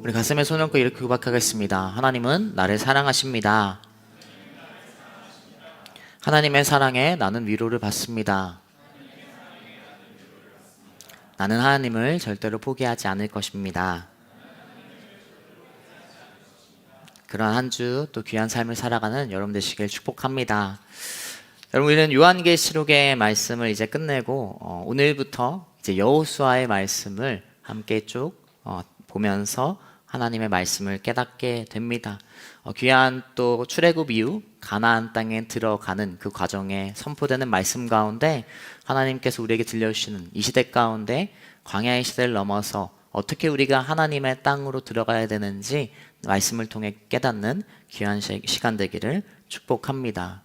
우리 가슴에 손을 얹고 이렇게 고백하겠습니다. 하나님은 나를 사랑하십니다. 하나님의 사랑에 나는 위로를 받습니다. 나는 하나님을 절대로 포기하지 않을 것입니다. 그런 한 주 또 귀한 삶을 살아가는 여러분 되시길 축복합니다. 여러분, 우리는 요한계시록의 말씀을 이제 끝내고 오늘부터 이제 여호수아의 말씀을 함께 쭉 보면서 하나님의 말씀을 깨닫게 됩니다. 귀한 또 출애굽 이후 가나안 땅에 들어가는 그 과정에 선포되는 말씀 가운데 하나님께서 우리에게 들려주시는 이 시대 가운데 광야의 시대를 넘어서 어떻게 우리가 하나님의 땅으로 들어가야 되는지 말씀을 통해 깨닫는 귀한 시간 되기를 축복합니다.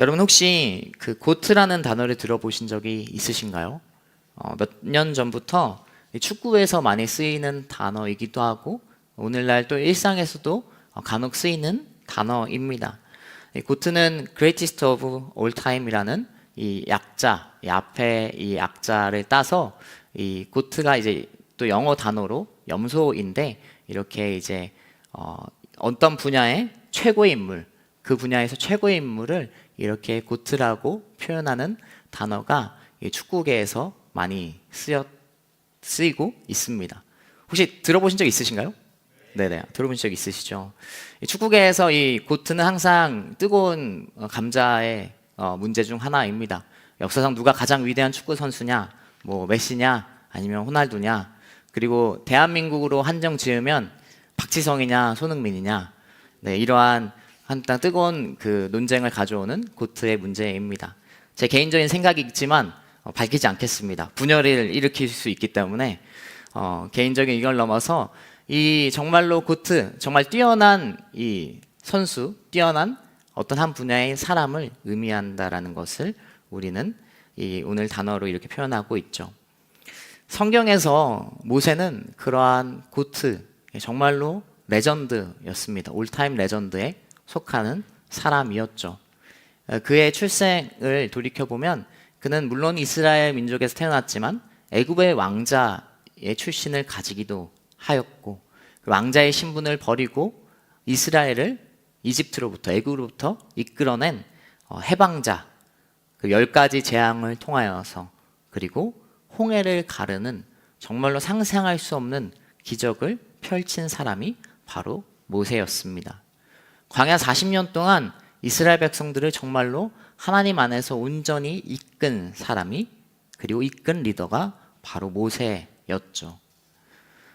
여러분, 혹시 그 고트라는 단어를 들어보신 적이 있으신가요? 몇 년 전부터 축구에서 많이 쓰이는 단어이기도 하고 오늘날 또 일상에서도 간혹 쓰이는 단어입니다. 고트는 Greatest of All Time이라는 이 약자, 이 앞에 이 약자를 따서 이 고트가 이제 또 영어 단어로 염소인데 이렇게 이제 어떤 분야의 최고의 인물, 그 분야에서 최고의 인물을 이렇게 고트라고 표현하는 단어가 축구계에서 많이 쓰이고 있습니다. 혹시 들어보신 적 있으신가요? 네네, 들어보신 적 있으시죠? 축구계에서 이 고트는 항상 뜨거운 감자의 문제 중 하나입니다. 역사상 누가 가장 위대한 축구 선수냐, 뭐 메시냐, 아니면 호날두냐, 그리고 대한민국으로 한정 지으면 박지성이냐, 손흥민이냐, 네, 이러한 한땅 뜨거운 그 논쟁을 가져오는 고트의 문제입니다. 제 개인적인 생각이 있지만 밝히지 않겠습니다. 분열을 일으킬 수 있기 때문에 개인적인 이걸 넘어서 이 정말로 고트, 정말 뛰어난 이 선수, 뛰어난 어떤 한 분야의 사람을 의미한다라는 것을 우리는 이 오늘 단어로 이렇게 표현하고 있죠. 성경에서 모세는 그러한 고트, 정말로 레전드였습니다. 올타임 레전드에 속하는 사람이었죠. 그의 출생을 돌이켜보면 그는 물론 이스라엘 민족에서 태어났지만 애굽의 왕자의 출신을 가지기도 하였고 그 왕자의 신분을 버리고 이스라엘을 이집트로부터 애굽으로부터 이끌어낸 해방자, 그 10가지 재앙을 통하여서 그리고 홍해를 가르는 정말로 상상할 수 없는 기적을 펼친 사람이 바로 모세였습니다. 광야 40년 동안 이스라엘 백성들을 정말로 하나님 안에서 온전히 이끈 사람이 그리고 이끈 리더가 바로 모세였죠.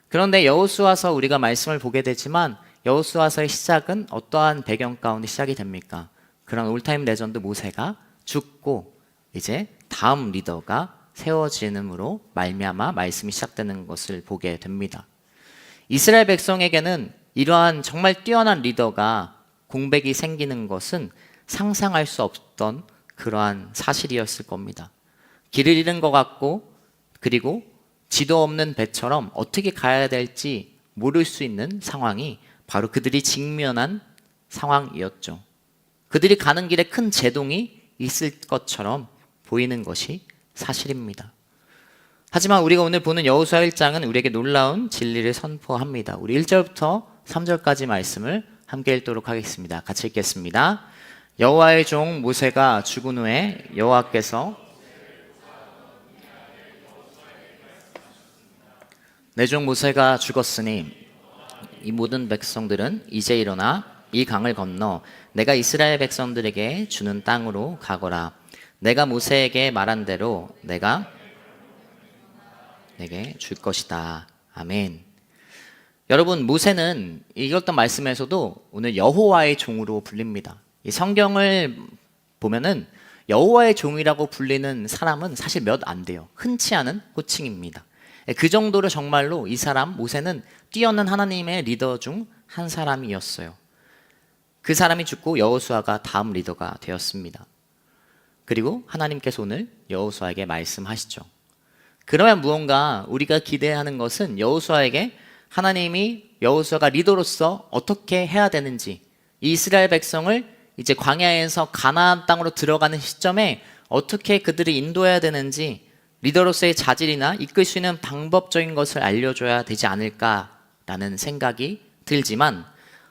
그런데 여호수아서 우리가 말씀을 보게 되지만 여호수아서의 시작은 어떠한 배경 가운데 시작이 됩니까? 그런 올타임 레전드 모세가 죽고 이제 다음 리더가 세워지는으로 말미암아 말씀이 시작되는 것을 보게 됩니다. 이스라엘 백성에게는 이러한 정말 뛰어난 리더가 공백이 생기는 것은 상상할 수 없던 그러한 사실이었을 겁니다. 길을 잃은 것 같고 그리고 지도 없는 배처럼 어떻게 가야 될지 모를 수 있는 상황이 바로 그들이 직면한 상황이었죠. 그들이 가는 길에 큰 제동이 있을 것처럼 보이는 것이 사실입니다. 하지만 우리가 오늘 보는 여호수아 1장은 우리에게 놀라운 진리를 선포합니다. 우리 1절부터 3절까지 말씀을 함께 읽도록 하겠습니다. 같이 읽겠습니다. 여호와의 종 모세가 죽은 후에 여호와께서 내 종 모세가 죽었으니 이 모든 백성들은 이제 일어나 이 강을 건너 내가 이스라엘 백성들에게 주는 땅으로 가거라. 내가 모세에게 말한 대로 내가 내게 줄 것이다. 아멘. 여러분, 모세는 읽었던 말씀에서도 오늘 여호와의 종으로 불립니다. 이 성경을 보면은 여호와의 종이라고 불리는 사람은 사실 몇 안 돼요. 흔치 않은 호칭입니다. 그 정도로 정말로 이 사람 모세는 뛰어난 하나님의 리더 중 한 사람이었어요. 그 사람이 죽고 여호수아가 다음 리더가 되었습니다. 그리고 하나님께서 오늘 여호수아에게 말씀하시죠. 그러면 무언가 우리가 기대하는 것은 여호수아에게 하나님이 여호수아가 리더로서 어떻게 해야 되는지, 이 이스라엘 백성을 이제 광야에서 가나안 땅으로 들어가는 시점에 어떻게 그들을 인도해야 되는지 리더로서의 자질이나 이끌 수 있는 방법적인 것을 알려줘야 되지 않을까 라는 생각이 들지만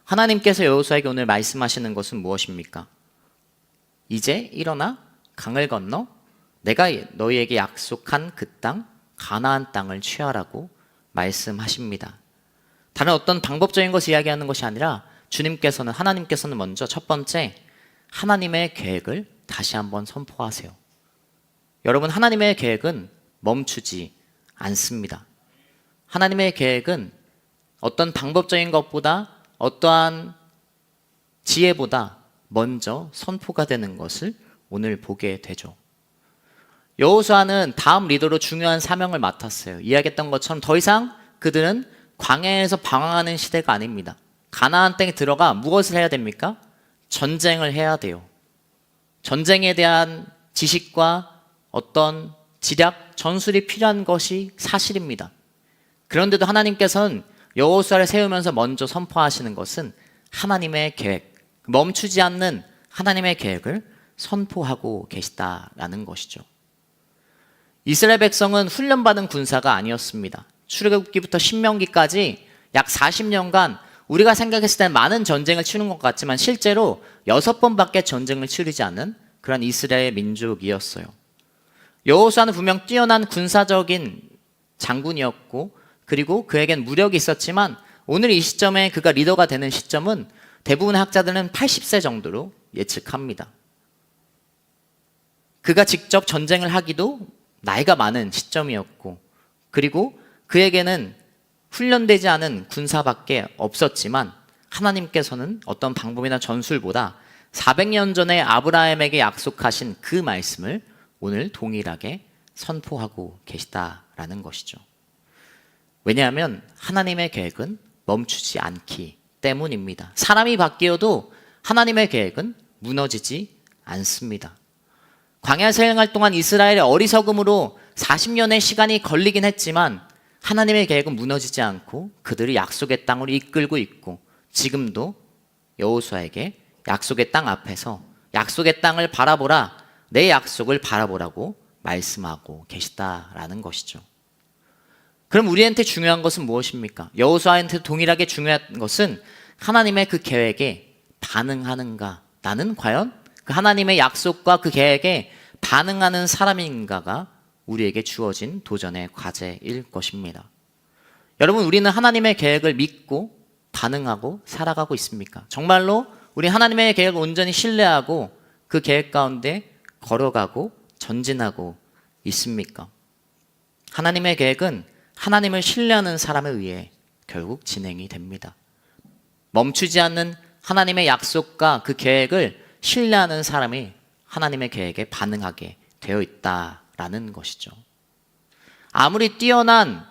하나님께서 여호수아에게 오늘 말씀하시는 것은 무엇입니까? 이제 일어나 강을 건너 내가 너희에게 약속한 그 땅 가나안 땅을 취하라고 말씀하십니다. 다른 어떤 방법적인 것을 이야기하는 것이 아니라 하나님께서는 먼저 첫 번째 하나님의 계획을 다시 한번 선포하세요. 여러분, 하나님의 계획은 멈추지 않습니다. 하나님의 계획은 어떤 방법적인 것보다 어떠한 지혜보다 먼저 선포가 되는 것을 오늘 보게 되죠. 여호수아는 다음 리더로 중요한 사명을 맡았어요. 이야기했던 것처럼 더 이상 그들은 광야에서 방황하는 시대가 아닙니다. 가나안 땅에 들어가 무엇을 해야 됩니까? 전쟁을 해야 돼요. 전쟁에 대한 지식과 어떤 지략, 전술이 필요한 것이 사실입니다. 그런데도 하나님께서는 여호수아를 세우면서 먼저 선포하시는 것은 하나님의 계획, 멈추지 않는 하나님의 계획을 선포하고 계시다라는 것이죠. 이스라엘 백성은 훈련받은 군사가 아니었습니다. 출애굽기부터 신명기까지 약 40년간 우리가 생각했을 때 많은 전쟁을 치른 것 같지만 실제로 6번밖에 전쟁을 치르지 않은 그런 이스라엘 민족이었어요. 여호수아는 분명 뛰어난 군사적인 장군이었고 그리고 그에겐 무력이 있었지만 오늘 이 시점에 그가 리더가 되는 시점은 대부분의 학자들은 80세 정도로 예측합니다. 그가 직접 전쟁을 하기도 나이가 많은 시점이었고 그리고 그에게는 훈련되지 않은 군사밖에 없었지만 하나님께서는 어떤 방법이나 전술보다 400년 전에 아브라함에게 약속하신 그 말씀을 오늘 동일하게 선포하고 계시다라는 것이죠. 왜냐하면 하나님의 계획은 멈추지 않기 때문입니다. 사람이 바뀌어도 하나님의 계획은 무너지지 않습니다. 광야 생활 동안 이스라엘의 어리석음으로 40년의 시간이 걸리긴 했지만 하나님의 계획은 무너지지 않고 그들을 약속의 땅으로 이끌고 있고 지금도 여호수아에게 약속의 땅 앞에서 약속의 땅을 바라보라, 내 약속을 바라보라고 말씀하고 계시다라는 것이죠. 그럼 우리한테 중요한 것은 무엇입니까? 여호수아한테 동일하게 중요한 것은 하나님의 그 계획에 반응하는가? 나는 과연 그 하나님의 약속과 그 계획에 반응하는 사람인가가 우리에게 주어진 도전의 과제일 것입니다. 여러분, 우리는 하나님의 계획을 믿고 반응하고 살아가고 있습니까? 정말로 우리 하나님의 계획을 온전히 신뢰하고 그 계획 가운데 걸어가고 전진하고 있습니까? 하나님의 계획은 하나님을 신뢰하는 사람에 의해 결국 진행이 됩니다. 멈추지 않는 하나님의 약속과 그 계획을 신뢰하는 사람이 하나님의 계획에 반응하게 되어 있다라는 것이죠. 아무리 뛰어난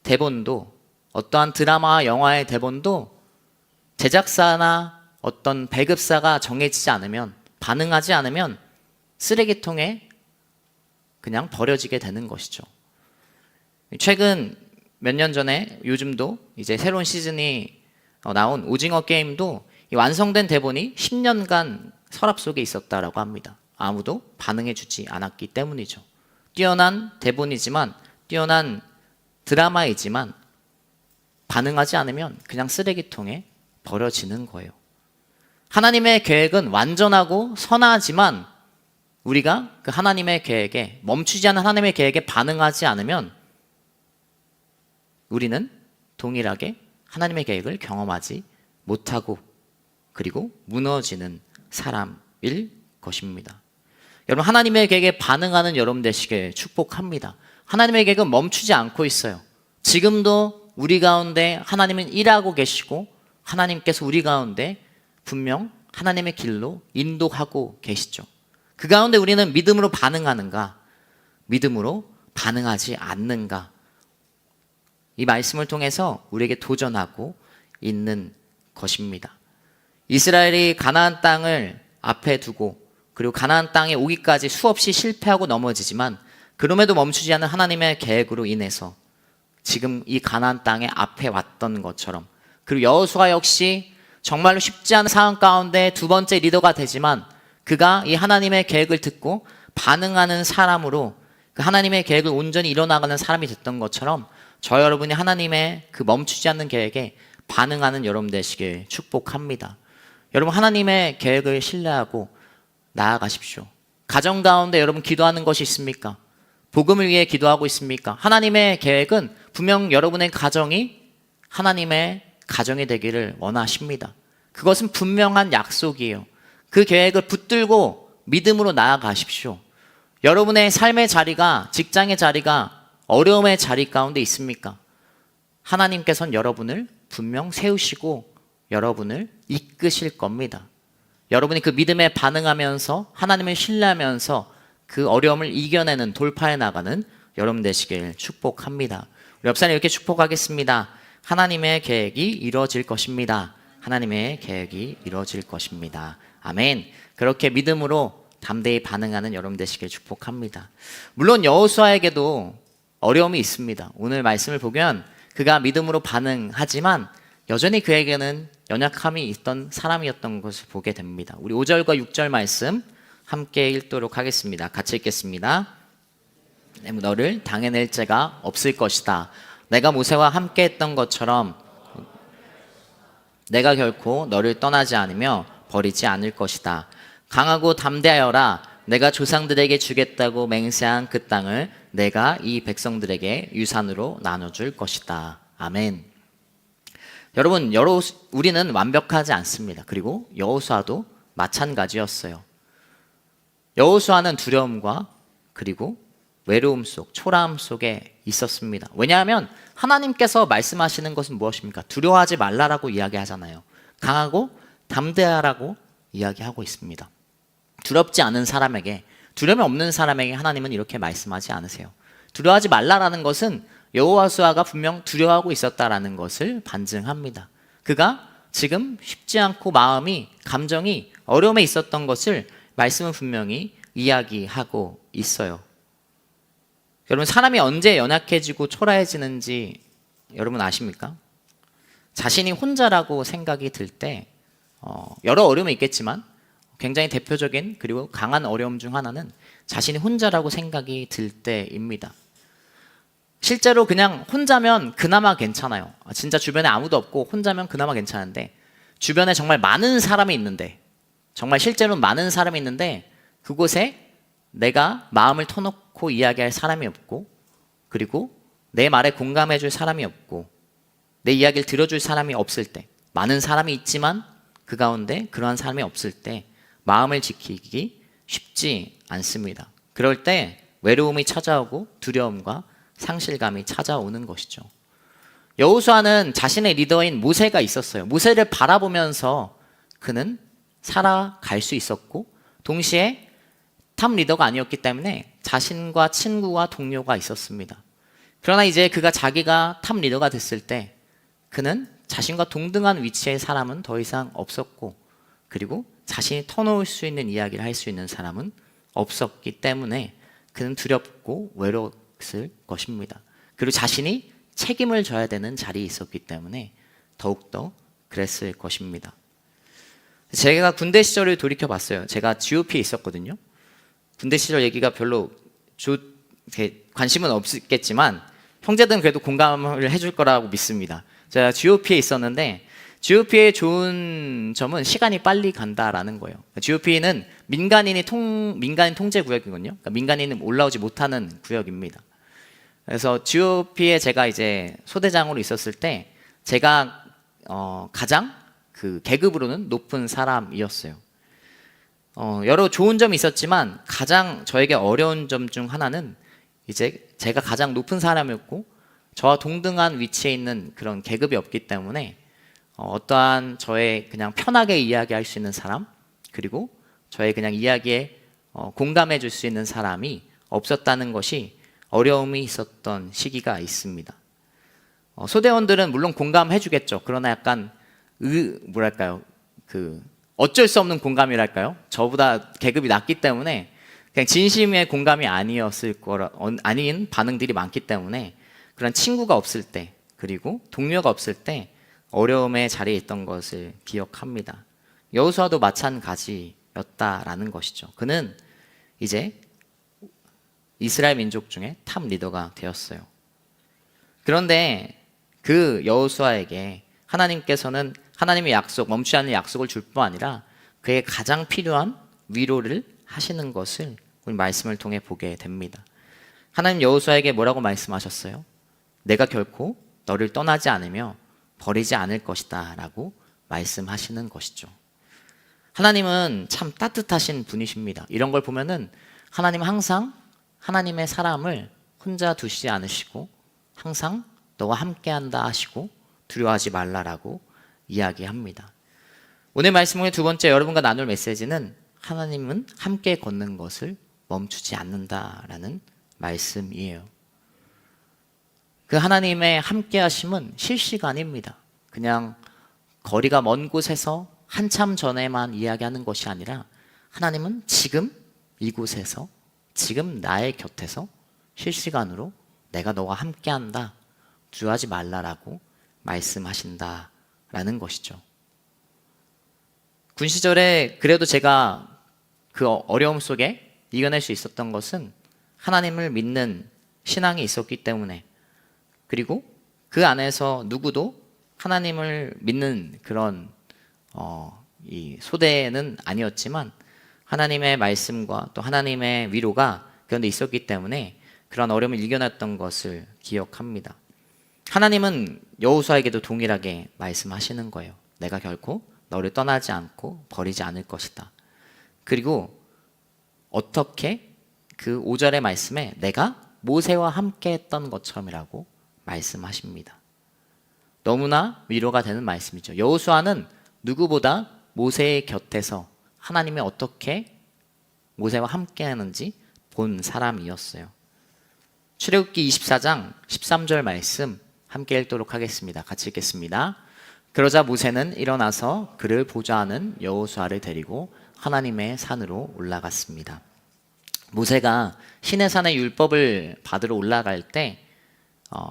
대본도, 어떠한 드라마와 영화의 대본도 제작사나 어떤 배급사가 정해지지 않으면, 반응하지 않으면 쓰레기통에 그냥 버려지게 되는 것이죠. 최근 몇 년 전에 요즘도 이제 새로운 시즌이 나온 오징어 게임도 이 완성된 대본이 10년간 서랍 속에 있었다라고 합니다. 아무도 반응해주지 않았기 때문이죠. 뛰어난 대본이지만, 뛰어난 드라마이지만 반응하지 않으면 그냥 쓰레기통에 버려지는 거예요. 하나님의 계획은 완전하고 선하지만 우리가 그 하나님의 계획에, 멈추지 않은 하나님의 계획에 반응하지 않으면 우리는 동일하게 하나님의 계획을 경험하지 못하고 그리고 무너지는 사람일 것입니다. 여러분, 하나님의 계획에 반응하는 여러분 되시길 축복합니다. 하나님의 계획은 멈추지 않고 있어요. 지금도 우리 가운데 하나님은 일하고 계시고 하나님께서 우리 가운데 분명 하나님의 길로 인도하고 계시죠. 그 가운데 우리는 믿음으로 반응하는가, 믿음으로 반응하지 않는가, 이 말씀을 통해서 우리에게 도전하고 있는 것입니다. 이스라엘이 가나안 땅을 앞에 두고 그리고 가나안 땅에 오기까지 수없이 실패하고 넘어지지만 그럼에도 멈추지 않은 하나님의 계획으로 인해서 지금 이 가나안 땅의 앞에 왔던 것처럼, 그리고 여호수아 역시 정말로 쉽지 않은 상황 가운데 두 번째 리더가 되지만 그가 이 하나님의 계획을 듣고 반응하는 사람으로 그 하나님의 계획을 온전히 이뤄나가는 사람이 됐던 것처럼 저 여러분이 하나님의 그 멈추지 않는 계획에 반응하는 여러분 되시길 축복합니다. 여러분, 하나님의 계획을 신뢰하고 나아가십시오. 가정 가운데 여러분 기도하는 것이 있습니까? 복음을 위해 기도하고 있습니까? 하나님의 계획은 분명 여러분의 가정이 하나님의 가정이 되기를 원하십니다. 그것은 분명한 약속이에요. 그 계획을 붙들고 믿음으로 나아가십시오. 여러분의 삶의 자리가, 직장의 자리가 어려움의 자리 가운데 있습니까? 하나님께서는 여러분을 분명 세우시고 여러분을 이끄실 겁니다. 여러분이 그 믿음에 반응하면서 하나님을 신뢰하면서 그 어려움을 이겨내는, 돌파해 나가는 여러분 되시길 축복합니다. 우리 옆사람 이렇게 축복하겠습니다. 하나님의 계획이 이루어질 것입니다. 하나님의 계획이 이루어질 것입니다. 아멘. 그렇게 믿음으로 담대히 반응하는 여러분 되시길 축복합니다. 물론 여호수아에게도 어려움이 있습니다. 오늘 말씀을 보면 그가 믿음으로 반응하지만 여전히 그에게는 연약함이 있던 사람이었던 것을 보게 됩니다. 우리 5절과 6절 말씀 함께 읽도록 하겠습니다. 같이 읽겠습니다. 너를 당해낼 자가 없을 것이다. 내가 모세와 함께 했던 것처럼 내가 결코 너를 떠나지 않으며 버리지 않을 것이다. 강하고 담대하여라. 내가 조상들에게 주겠다고 맹세한 그 땅을 내가 이 백성들에게 유산으로 나눠줄 것이다. 아멘. 여러분, 우리는 완벽하지 않습니다. 그리고 여호수아도 마찬가지였어요. 여호수아는 두려움과 그리고 외로움 속, 초라함 속에 있었습니다. 왜냐하면 하나님께서 말씀하시는 것은 무엇입니까? 두려워하지 말라라고 이야기하잖아요. 강하고 담대하라고 이야기하고 있습니다. 두렵지 않은 사람에게, 두려움이 없는 사람에게 하나님은 이렇게 말씀하지 않으세요. 두려워하지 말라라는 것은 여호수아가 분명 두려워하고 있었다라는 것을 반증합니다. 그가 지금 쉽지 않고 마음이, 감정이 어려움에 있었던 것을 말씀은 분명히 이야기하고 있어요. 여러분, 사람이 언제 연약해지고 초라해지는지 여러분 아십니까? 자신이 혼자라고 생각이 들 때 여러 어려움이 있겠지만 굉장히 대표적인 그리고 강한 어려움 중 하나는 자신이 혼자라고 생각이 들 때입니다. 실제로 그냥 혼자면 그나마 괜찮아요. 진짜 주변에 아무도 없고 혼자면 그나마 괜찮은데 주변에 정말 많은 사람이 있는데, 정말 실제로 많은 사람이 있는데 그곳에 내가 마음을 터놓고 이야기할 사람이 없고, 그리고 내 말에 공감해 줄 사람이 없고, 내 이야기를 들어줄 사람이 없을 때, 많은 사람이 있지만 그 가운데 그러한 사람이 없을 때 마음을 지키기 쉽지 않습니다. 그럴 때 외로움이 찾아오고 두려움과 상실감이 찾아오는 것이죠. 여호수아는 자신의 리더인 모세가 있었어요. 모세를 바라보면서 그는 살아갈 수 있었고, 동시에 탑 리더가 아니었기 때문에 자신과 친구와 동료가 있었습니다. 그러나 이제 그가 자기가 탑 리더가 됐을 때 그는 자신과 동등한 위치의 사람은 더 이상 없었고, 그리고 자신이 터놓을 수 있는 이야기를 할 수 있는 사람은 없었기 때문에 그는 두렵고 외로웠을 것입니다. 그리고 자신이 책임을 져야 되는 자리에 있었기 때문에 더욱더 그랬을 것입니다. 제가 군대 시절을 돌이켜 봤어요. 제가 GOP에 있었거든요. 군대 시절 얘기가 별로 관심은 없겠지만 형제들은 그래도 공감을 해줄 거라고 믿습니다. 제가 GOP에 있었는데 GOP의 좋은 점은 시간이 빨리 간다라는 거예요. GOP는 민간인 통제 구역이거든요. 그러니까 민간인은 올라오지 못하는 구역입니다. 그래서 GOP에 제가 이제 소대장으로 있었을 때 제가 가장 그 계급으로는 높은 사람이었어요. 여러 좋은 점이 있었지만 가장 저에게 어려운 점 중 하나는 이제 제가 가장 높은 사람이었고 저와 동등한 위치에 있는 그런 계급이 없기 때문에 어떠한 저의 그냥 편하게 이야기할 수 있는 사람, 그리고 저의 그냥 이야기에 공감해 줄 수 있는 사람이 없었다는 것이 어려움이 있었던 시기가 있습니다. 소대원들은 물론 공감해 주겠죠. 그러나 약간 어쩔 수 없는 공감이랄까요? 저보다 계급이 낮기 때문에 그냥 진심의 공감이 아닌 반응들이 많기 때문에 그런 친구가 없을 때, 그리고 동료가 없을 때 어려움의 자리에 있던 것을 기억합니다. 여호수아도 마찬가지였다라는 것이죠. 그는 이제 이스라엘 민족 중에 탑 리더가 되었어요. 그런데 그 여호수아에게 하나님께서는 하나님의 약속, 멈추지 않는 약속을 줄 뿐 아니라 그의 가장 필요한 위로를 하시는 것을 우리 말씀을 통해 보게 됩니다. 하나님 여호수아에게 뭐라고 말씀하셨어요? 내가 결코 너를 떠나지 않으며 버리지 않을 것이다 라고 말씀하시는 것이죠. 하나님은 참 따뜻하신 분이십니다. 이런 걸 보면은 하나님 항상 하나님의 사람을 혼자 두시지 않으시고 항상 너와 함께한다 하시고 두려워하지 말라라고 이야기합니다. 오늘 말씀의 두 번째 여러분과 나눌 메시지는 하나님은 함께 걷는 것을 멈추지 않는다라는 말씀이에요. 그 하나님의 함께 하심은 실시간입니다. 그냥 거리가 먼 곳에서 한참 전에만 이야기하는 것이 아니라 하나님은 지금 이곳에서 지금 나의 곁에서 실시간으로 내가 너와 함께한다, 두려워하지 말라라고 말씀하신다라는 것이죠. 군 시절에 그래도 제가 그 어려움 속에 이겨낼 수 있었던 것은 하나님을 믿는 신앙이 있었기 때문에, 그리고 그 안에서 누구도 하나님을 믿는 그런 이 소대는 아니었지만 하나님의 말씀과 또 하나님의 위로가 그런데 있었기 때문에 그런 어려움을 이겨냈던 것을 기억합니다. 하나님은 여호수아에게도 동일하게 말씀하시는 거예요. 내가 결코 너를 떠나지 않고 버리지 않을 것이다. 그리고 어떻게 그 5절의 말씀에 내가 모세와 함께 했던 것처럼이라고 말씀하십니다. 너무나 위로가 되는 말씀이죠. 여호수아는 누구보다 모세의 곁에서 하나님이 어떻게 모세와 함께 하는지 본 사람이었어요. 출애굽기 24장 13절 말씀 함께 읽도록 하겠습니다. 같이 읽겠습니다. 그러자 모세는 일어나서 그를 보좌하는 여호수아를 데리고 하나님의 산으로 올라갔습니다. 모세가 시내 산의 율법을 받으러 올라갈 때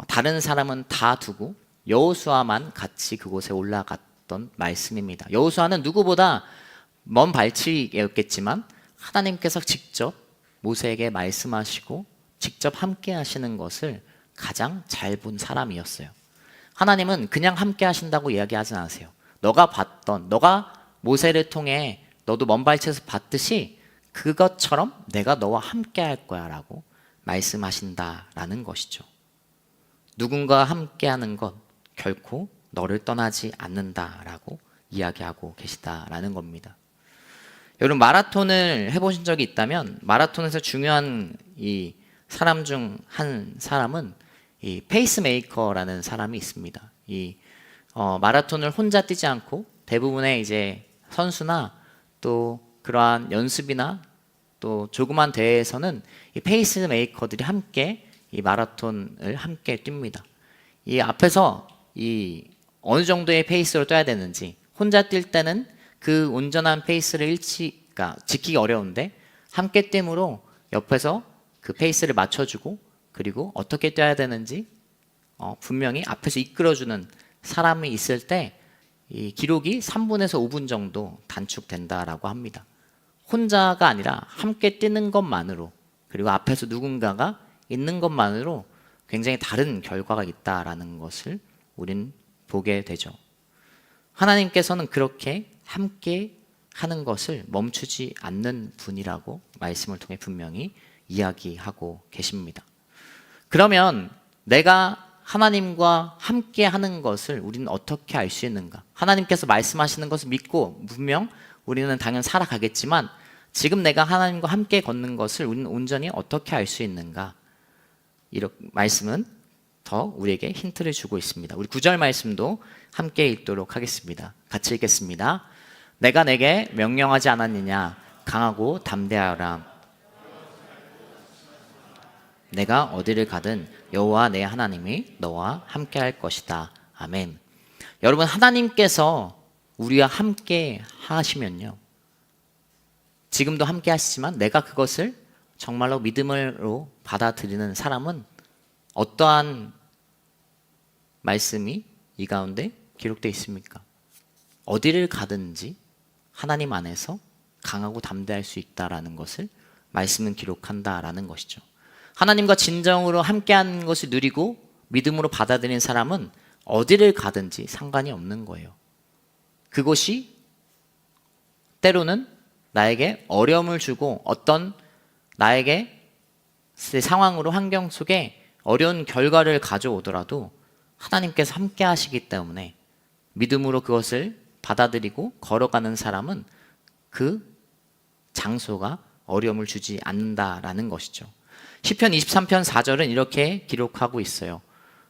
다른 사람은 다 두고 여호수아만 같이 그곳에 올라갔던 말씀입니다. 여호수아는 누구보다 먼 발치기였겠지만 하나님께서 직접 모세에게 말씀하시고 직접 함께 하시는 것을 가장 잘 본 사람이었어요. 하나님은 그냥 함께 하신다고 이야기하지 않으세요. 너가 모세를 통해 너도 먼 발치에서 봤듯이 그것처럼 내가 너와 함께 할 거야 라고 말씀하신다라는 것이죠. 누군가와 함께 하는 것 결코 너를 떠나지 않는다라고 이야기하고 계시다라는 겁니다. 여러분 마라톤을 해보신 적이 있다면 마라톤에서 중요한 이 사람 중 한 사람은 이 페이스메이커라는 사람이 있습니다. 이 마라톤을 혼자 뛰지 않고 대부분의 이제 선수나 또 그러한 연습이나 또 조그만 대회에서는 이 페이스메이커들이 함께 이 마라톤을 함께 뜁니다. 이 앞에서 이 어느 정도의 페이스로 뛰어야 되는지 혼자 뛸 때는 그 온전한 페이스를 지키기 어려운데 함께 뛰므로 옆에서 그 페이스를 맞춰주고 그리고 어떻게 뛰어야 되는지 분명히 앞에서 이끌어주는 사람이 있을 때 이 기록이 3분에서 5분 정도 단축된다라고 합니다. 혼자가 아니라 함께 뛰는 것만으로 그리고 앞에서 누군가가 있는 것만으로 굉장히 다른 결과가 있다라는 것을 우린 보게 되죠. 하나님께서는 그렇게 함께 하는 것을 멈추지 않는 분이라고 말씀을 통해 분명히 이야기하고 계십니다. 그러면 내가 하나님과 함께 하는 것을 우리는 어떻게 알 수 있는가? 하나님께서 말씀하시는 것을 믿고 분명 우리는 당연히 살아가겠지만 지금 내가 하나님과 함께 걷는 것을 우리는 온전히 어떻게 알 수 있는가? 이런 말씀은 더 우리에게 힌트를 주고 있습니다. 우리 9절 말씀도 함께 읽도록 하겠습니다. 같이 읽겠습니다. 내가 내게 명령하지 않았느냐? 강하고 담대하라. 내가 어디를 가든 여호와 내 하나님이 너와 함께 할 것이다. 아멘. 여러분 하나님께서 우리와 함께 하시면요. 지금도 함께 하시지만 내가 그것을 정말로 믿음으로 받아들이는 사람은 어떠한 말씀이 이 가운데 기록되어 있습니까? 어디를 가든지 하나님 안에서 강하고 담대할 수 있다라는 것을 말씀은 기록한다라는 것이죠. 하나님과 진정으로 함께하는 것을 누리고 믿음으로 받아들인 사람은 어디를 가든지 상관이 없는 거예요. 그것이 때로는 나에게 어려움을 주고 어떤 나에게 상황으로 환경 속에 어려운 결과를 가져오더라도 하나님께서 함께 하시기 때문에 믿음으로 그것을 받아들이고 걸어가는 사람은 그 장소가 어려움을 주지 않는다라는 것이죠. 시편 23편 4절은 이렇게 기록하고 있어요.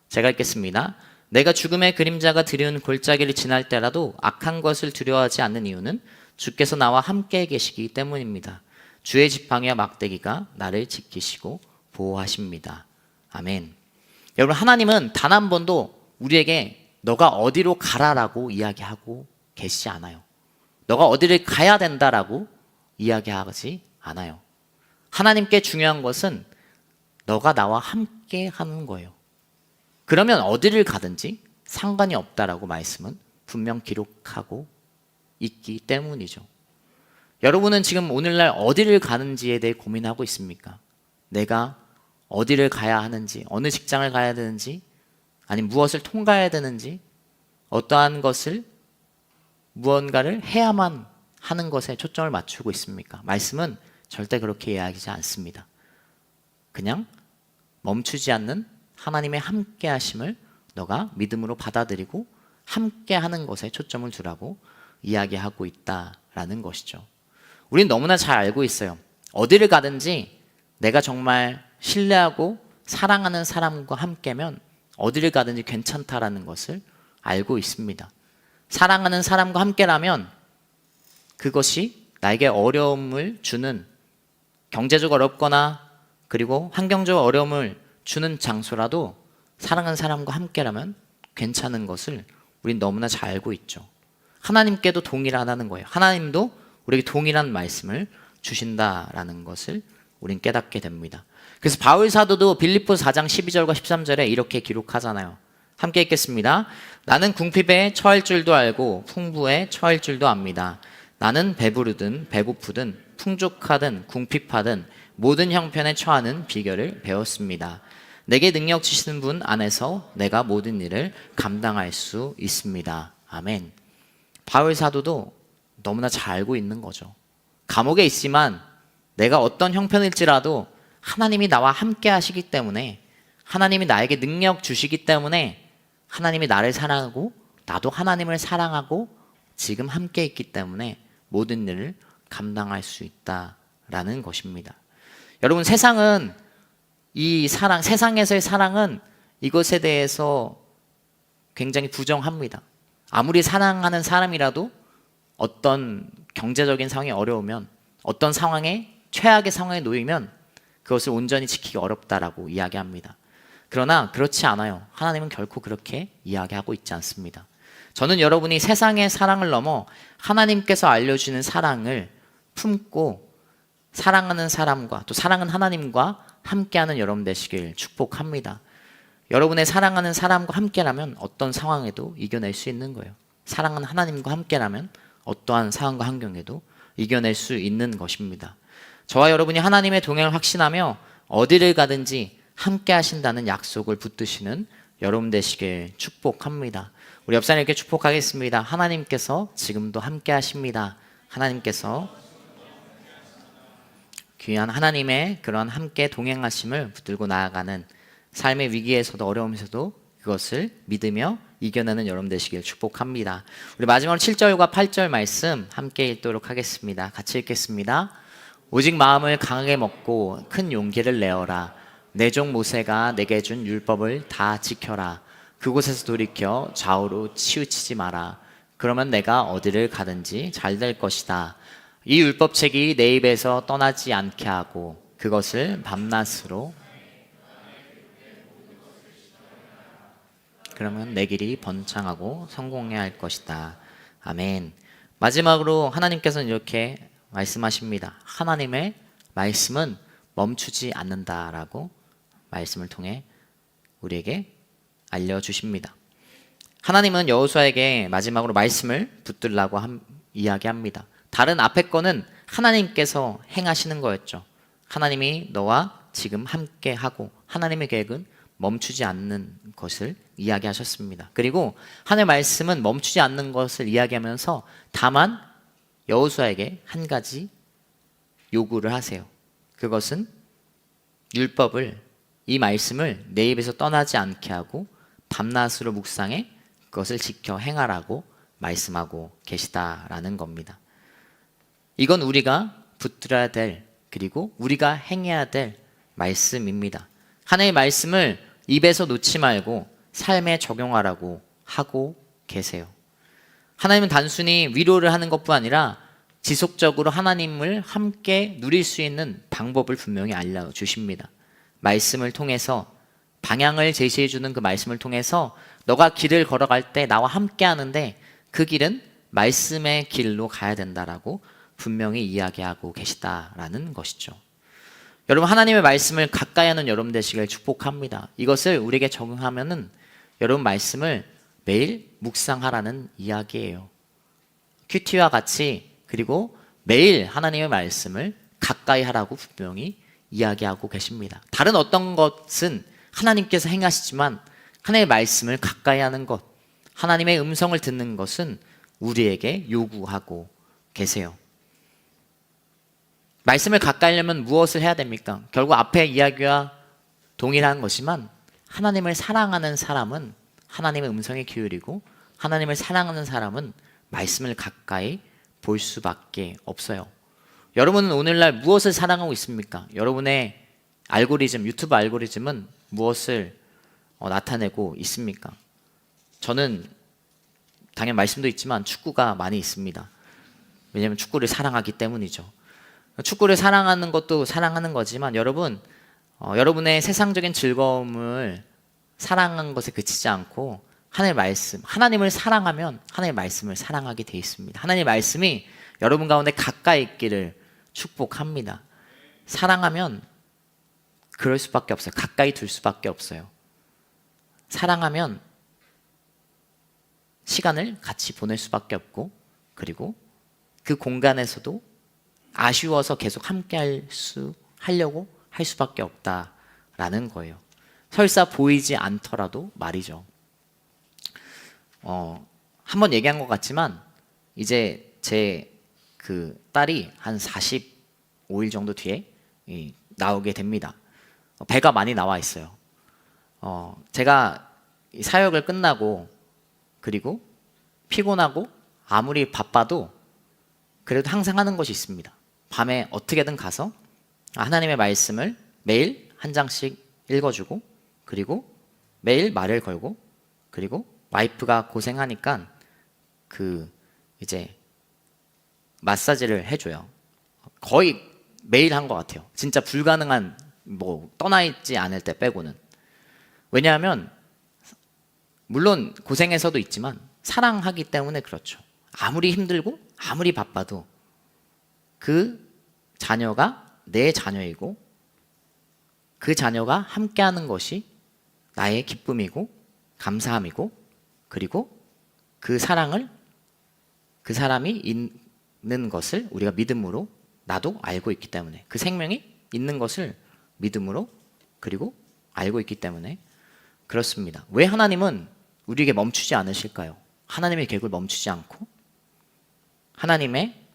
제가 읽겠습니다. 내가 죽음의 그림자가 드리운 골짜기를 지날 때라도 악한 것을 두려워하지 않는 이유는 주께서 나와 함께 계시기 때문입니다. 주의 지팡이와 막대기가 나를 지키시고 보호하십니다. 아멘. 여러분, 하나님은 단 한 번도 우리에게 너가 어디로 가라라고 이야기하고 계시지 않아요. 너가 어디를 가야 된다라고 이야기하지 않아요. 하나님께 중요한 것은 너가 나와 함께 하는 거예요. 그러면 어디를 가든지 상관이 없다라고 말씀은 분명 기록하고 있기 때문이죠. 여러분은 지금 오늘날 어디를 가는지에 대해 고민하고 있습니까? 내가 어디를 가야 하는지, 어느 직장을 가야 되는지, 아니면 무엇을 통과해야 되는지, 어떠한 것을 무언가를 해야만 하는 것에 초점을 맞추고 있습니까? 말씀은 절대 그렇게 이야기하지 않습니다. 그냥 멈추지 않는 하나님의 함께 하심을 너가 믿음으로 받아들이고 함께 하는 것에 초점을 두라고 이야기하고 있다라는 것이죠. 우린 너무나 잘 알고 있어요. 어디를 가든지 내가 정말 신뢰하고 사랑하는 사람과 함께면 어디를 가든지 괜찮다라는 것을 알고 있습니다. 사랑하는 사람과 함께라면 그것이 나에게 어려움을 주는, 경제적으로 어렵거나 그리고 환경적 어려움을 주는 장소라도 사랑하는 사람과 함께라면 괜찮은 것을 우린 너무나 잘 알고 있죠. 하나님께도 동일하다는 거예요. 하나님도 우리에게 동일한 말씀을 주신다라는 것을 우린 깨닫게 됩니다. 그래서 바울 사도도 빌립보서 4장 12절과 13절에 이렇게 기록하잖아요. 함께 읽겠습니다. 나는 궁핍에 처할 줄도 알고 풍부에 처할 줄도 압니다. 나는 배부르든 배고프든 풍족하든 궁핍하든 모든 형편에 처하는 비결을 배웠습니다. 내게 능력 주시는 분 안에서 내가 모든 일을 감당할 수 있습니다. 아멘. 바울 사도도 너무나 잘 알고 있는 거죠. 감옥에 있지만 내가 어떤 형편일지라도 하나님이 나와 함께 하시기 때문에, 하나님이 나에게 능력 주시기 때문에, 하나님이 나를 사랑하고 나도 하나님을 사랑하고 지금 함께 있기 때문에 모든 일을 감당할 수 있다라는 것입니다. 여러분, 세상은 이 사랑, 세상에서의 사랑은 이것에 대해서 굉장히 부정합니다. 아무리 사랑하는 사람이라도 어떤 경제적인 상황이 어려우면, 어떤 상황에, 최악의 상황에 놓이면 그것을 온전히 지키기 어렵다라고 이야기합니다. 그러나 그렇지 않아요. 하나님은 결코 그렇게 이야기하고 있지 않습니다. 저는 여러분이 세상의 사랑을 넘어 하나님께서 알려주는 사랑을 품고 사랑하는 사람과 또 사랑하는 하나님과 함께하는 여러분 되시길 축복합니다. 여러분의 사랑하는 사람과 함께라면 어떤 상황에도 이겨낼 수 있는 거예요. 사랑하는 하나님과 함께라면 어떠한 상황과 환경에도 이겨낼 수 있는 것입니다. 저와 여러분이 하나님의 동행을 확신하며 어디를 가든지 함께 하신다는 약속을 붙드시는 여러분 되시길 축복합니다. 우리 옆사님께 축복하겠습니다. 하나님께서 지금도 함께 하십니다. 하나님께서 귀한 하나님의 그런 함께 동행하심을 붙들고 나아가는 삶의 위기에서도 어려움에서도 그것을 믿으며 이겨내는 여러분 되시길 축복합니다. 우리 마지막으로 7절과 8절 말씀 함께 읽도록 하겠습니다. 같이 읽겠습니다. 오직 마음을 강하게 먹고 큰 용기를 내어라. 내 종 모세가 내게 준 율법을 다 지켜라. 그곳에서 돌이켜 좌우로 치우치지 마라. 그러면 내가 어디를 가든지 잘 될 것이다. 이 율법책이 내 입에서 떠나지 않게 하고 그것을 밤낮으로, 그러면 내 길이 번창하고 성공해야 할 것이다. 아멘. 마지막으로 하나님께서는 이렇게 말씀하십니다. 하나님의 말씀은 멈추지 않는다라고 말씀을 통해 우리에게 알려주십니다. 하나님은 여호수아에게 마지막으로 말씀을 붙들라고 이야기합니다. 다른 앞에 거는 하나님께서 행하시는 거였죠. 하나님이 너와 지금 함께 하고 하나님의 계획은 멈추지 않는 것을 이야기하셨습니다. 그리고 하나님의 말씀은 멈추지 않는 것을 이야기하면서 다만 여호수아에게 한 가지 요구를 하세요. 그것은 율법을, 이 말씀을 내 입에서 떠나지 않게 하고 밤낮으로 묵상해 그것을 지켜 행하라고 말씀하고 계시다라는 겁니다. 이건 우리가 붙들어야 될, 그리고 우리가 행해야 될 말씀입니다. 하나님의 말씀을 입에서 놓지 말고 삶에 적용하라고 하고 계세요. 하나님은 단순히 위로를 하는 것뿐 아니라 지속적으로 하나님을 함께 누릴 수 있는 방법을 분명히 알려주십니다. 말씀을 통해서, 방향을 제시해주는 그 말씀을 통해서 너가 길을 걸어갈 때 나와 함께 하는데 그 길은 말씀의 길로 가야 된다라고 분명히 이야기하고 계시다라는 것이죠. 여러분, 하나님의 말씀을 가까이 하는 여러분 되시길 축복합니다. 이것을 우리에게 적용하면은 여러분 말씀을 매일 묵상하라는 이야기예요. 큐티와 같이, 그리고 매일 하나님의 말씀을 가까이 하라고 분명히 이야기하고 계십니다. 다른 어떤 것은 하나님께서 행하시지만 하나님의 말씀을 가까이 하는 것, 하나님의 음성을 듣는 것은 우리에게 요구하고 계세요. 말씀을 가까이 하려면 무엇을 해야 됩니까? 결국 앞에 이야기와 동일한 것이지만 하나님을 사랑하는 사람은 하나님의 음성에 기울이고 하나님을 사랑하는 사람은 말씀을 가까이 볼 수밖에 없어요. 여러분은 오늘날 무엇을 사랑하고 있습니까? 여러분의 알고리즘, 유튜브 알고리즘은 무엇을 나타내고 있습니까? 저는 당연 말씀도 있지만 축구가 많이 있습니다. 왜냐하면 축구를 사랑하기 때문이죠. 축구를 사랑하는 것도 사랑하는 거지만 여러분, 여러분의 세상적인 즐거움을 사랑하는 것에 그치지 않고 하나님의 말씀, 하나님을 사랑하면 하나님의 말씀을 사랑하게 돼 있습니다. 하나님의 말씀이 여러분 가운데 가까이 있기를 축복합니다. 사랑하면 그럴 수밖에 없어요. 가까이 둘 수밖에 없어요. 사랑하면 시간을 같이 보낼 수밖에 없고, 그리고 그 공간에서도 아쉬워서 계속 함께 하려고 할 수밖에 없다라는 거예요. 설사 보이지 않더라도 말이죠. 한번 얘기한 것 같지만 이제 제 그 딸이 한 45일 정도 뒤에 나오게 됩니다. 배가 많이 나와 있어요. 제가 사역을 끝나고 그리고 피곤하고 아무리 바빠도 그래도 항상 하는 것이 있습니다. 밤에 어떻게든 가서 하나님의 말씀을 매일 한 장씩 읽어주고, 그리고 매일 말을 걸고, 그리고 와이프가 고생하니까 이제 마사지를 해줘요. 거의 매일 한 것 같아요. 진짜 불가능한, 떠나 있지 않을 때 빼고는. 왜냐하면 물론 고생해서도 있지만 사랑하기 때문에 그렇죠. 아무리 힘들고 아무리 바빠도 그 자녀가 내 자녀이고 그 자녀가 함께하는 것이 나의 기쁨이고 감사함이고, 그리고 그 사랑을, 그 사람이 있는 것을 우리가 믿음으로 나도 알고 있기 때문에, 그 생명이 있는 것을 믿음으로 그리고 알고 있기 때문에 그렇습니다. 왜 하나님은 우리에게 멈추지 않으실까요? 하나님의 계획을 멈추지 않고, 하나님의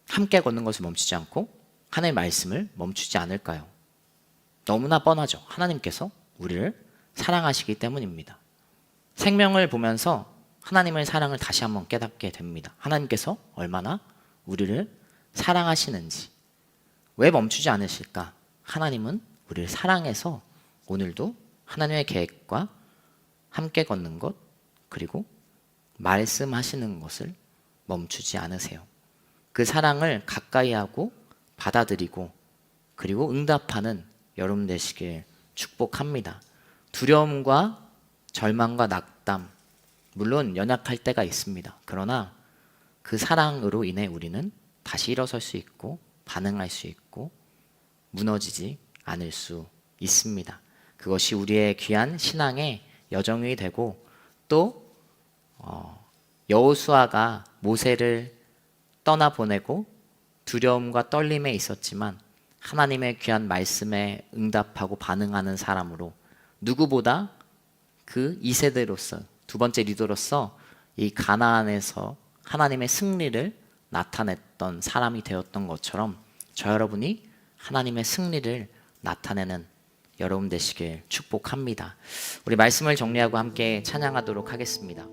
함께 걷는 것을 멈추지 않고 하나님의 말씀을 멈추지 않을까요? 너무나 뻔하죠. 하나님께서 우리를 사랑하시기 때문입니다. 생명을 보면서 하나님의 사랑을 다시 한번 깨닫게 됩니다. 하나님께서 얼마나 우리를 사랑하시는지. 왜 멈추지 않으실까? 하나님은 우리를 사랑해서 오늘도 하나님의 계획과 함께 걷는 것, 그리고 말씀하시는 것을 멈추지 않으세요. 그 사랑을 가까이 하고 받아들이고 그리고 응답하는 여러분 되시길 축복합니다. 두려움과 절망과 낙담, 물론 연약할 때가 있습니다. 그러나 그 사랑으로 인해 우리는 다시 일어설 수 있고 반응할 수 있고 무너지지 않을 수 있습니다. 그것이 우리의 귀한 신앙의 여정이 되고, 또 여호수아가 모세를 떠나보내고 두려움과 떨림에 있었지만 하나님의 귀한 말씀에 응답하고 반응하는 사람으로 누구보다 그 2세대로서 두 번째 리더로서 이 가나안에서 하나님의 승리를 나타냈던 사람이 되었던 것처럼 저 여러분이 하나님의 승리를 나타내는 여러분 되시길 축복합니다. 우리 말씀을 정리하고 함께 찬양하도록 하겠습니다.